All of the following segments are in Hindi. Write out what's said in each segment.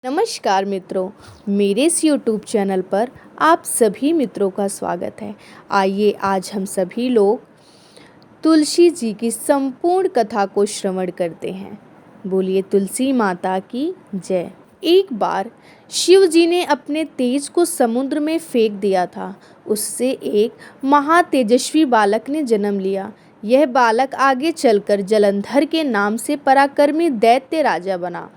नमस्कार मित्रों, मेरे इस YouTube चैनल पर आप सभी मित्रों का स्वागत है। आइए आज हम सभी लोग तुलसी जी की संपूर्ण कथा को श्रवण करते हैं। बोलिए तुलसी माता की जय। एक बार शिव जी ने अपने तेज को समुद्र में फेंक दिया था। उससे एक महातेजस्वी बालक ने जन्म लिया। यह बालक आगे चलकर जलंधर के नाम से पराक्रमी दैत्य राजा बना।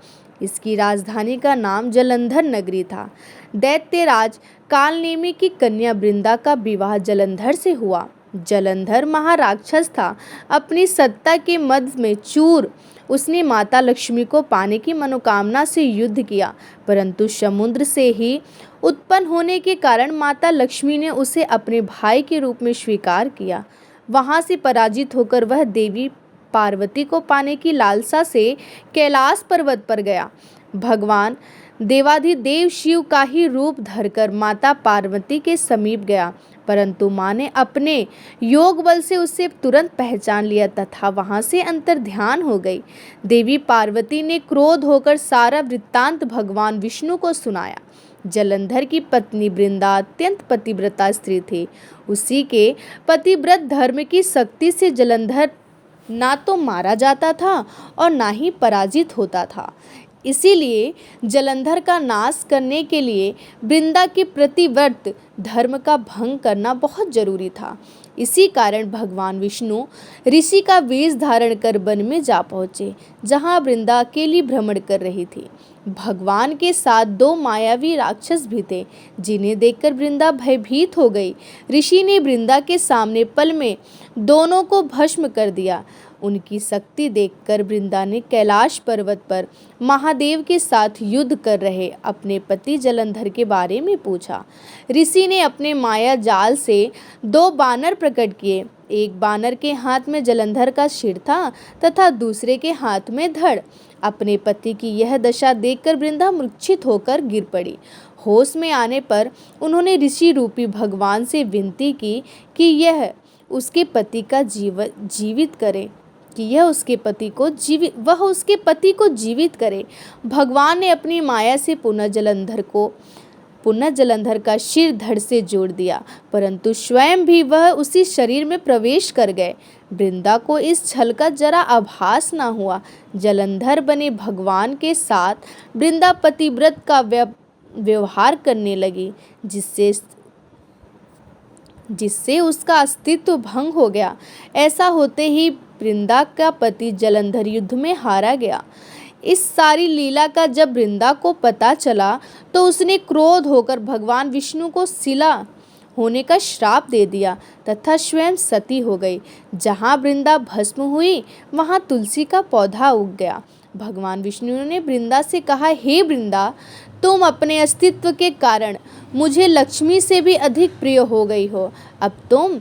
इसकी राजधानी का नाम जलंधर नगरी था। दैत्यराज कालनेमी की कन्या वृंदा का विवाह जलंधर से हुआ। जलंधर महाराक्षस था। अपनी सत्ता के मद में चूर उसने माता लक्ष्मी को पाने की मनोकामना से युद्ध किया, परंतु समुद्र से ही उत्पन्न होने के कारण माता लक्ष्मी ने उसे अपने भाई के रूप में स्वीकार किया। वहां से पराजित होकर वह देवी पार्वती को पाने की लालसा से कैलाश पर्वत पर गया। भगवान देवाधिदेव शिव का ही रूप धरकर माता पार्वती के समीप गया, परंतु मां ने अपने योग बल से उसे तुरंत पहचान लिया तथा वहां से अंतर्ध्यान हो गई। देवी पार्वती ने क्रोध होकर सारा वृत्तांत भगवान विष्णु को सुनाया। जलंधर की पत्नी वृंदा अत्यंत पतिव्रता स्त्री थी। उसी के पतिव्रत धर्म की शक्ति से जलंधर ना तो मारा जाता था और ना ही पराजित होता था। इसीलिए जलंधर का नाश करने के लिए वृंदा के प्रतिव्रत धर्म का भंग करना बहुत जरूरी था। इसी कारण भगवान विष्णु ऋषि का वेश धारण कर वन में जा पहुँचे, जहाँ वृंदा अकेली भ्रमण कर रही थी। भगवान के साथ दो मायावी राक्षस भी थे, जिन्हें देखकर वृंदा भयभीत हो गई। ऋषि ने वृंदा के सामने पल में दोनों को भस्म कर दिया। उनकी शक्ति देखकर वृंदा ने कैलाश पर्वत पर महादेव के साथ युद्ध कर रहे अपने पति जलंधर के बारे में पूछा। ऋषि ने अपने माया जाल से दो बानर प्रकट किए। एक बानर के हाथ में जलंधर का सिर था तथा दूसरे के हाथ में धड़। अपने पति की यह दशा देखकर वृंदा मूर्छित होकर गिर पड़ी। होश में आने पर उन्होंने ऋषि रूपी भगवान से विनती की कि यह उसके पति को जीवित करे। भगवान ने अपनी माया से पुनः जलंधर का सिर धड़ से जोड़ दिया, परंतु स्वयं भी वह उसी शरीर में प्रवेश कर गए। वृंदा को इस छल का जरा आभास न हुआ। जलंधर बने भगवान के साथ वृंदा पतिव्रत का व्यवहार करने लगी, जिससे उसका अस्तित्व भंग हो गया। ऐसा होते ही वृंदा का पति जलंधर युद्ध में हारा गया। इस सारी लीला का जब वृंदा को पता चला तो उसने क्रोध होकर भगवान विष्णु को शिला होने का श्राप दे दिया तथा स्वयं सती हो गई। जहाँ वृंदा भस्म हुई वहाँ तुलसी का पौधा उग गया। भगवान विष्णु ने वृंदा से कहा, हे वृंदा, तुम अपने अस्तित्व के कारण मुझे लक्ष्मी से भी अधिक प्रिय हो गई हो। अब तुम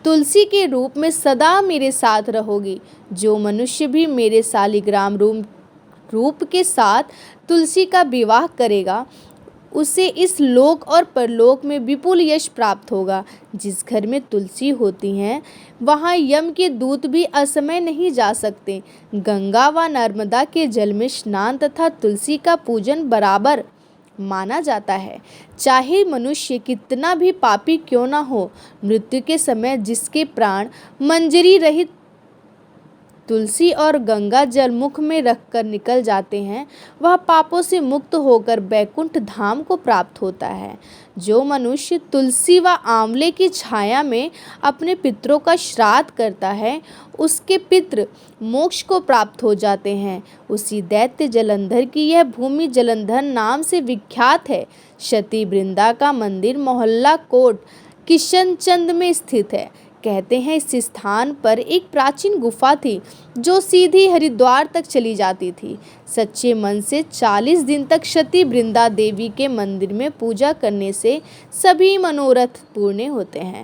तुलसी के रूप में सदा मेरे साथ रहोगी। जो मनुष्य भी मेरे शालिग्राम रूप के साथ तुलसी का विवाह करेगा, उसे इस लोक और परलोक में विपुल यश प्राप्त होगा। जिस घर में तुलसी होती हैं, वहाँ यम के दूत भी असमय नहीं जा सकते। गंगा व नर्मदा के जल में स्नान तथा तुलसी का पूजन बराबर माना जाता है। चाहे मनुष्य कितना भी पापी क्यों ना हो, मृत्यु के समय जिसके प्राण मंजरी रहित तुलसी और गंगा जल मुख में रखकर निकल जाते हैं, वह पापों से मुक्त होकर बैकुंठ धाम को प्राप्त होता है। जो मनुष्य तुलसी व आंवले की छाया में अपने पितरों का श्राद्ध करता है, उसके पितृ मोक्ष को प्राप्त हो जाते हैं। उसी दैत्य जलंधर की यह भूमि जलंधर नाम से विख्यात है। सती वृंदा का मंदिर मोहल्ला कोट किशनचंद में स्थित है। कहते हैं इस स्थान पर एक प्राचीन गुफा थी जो सीधी हरिद्वार तक चली जाती थी। सच्चे मन से 40 दिन तक सती वृंदा देवी के मंदिर में पूजा करने से सभी मनोरथ पूर्ण होते हैं।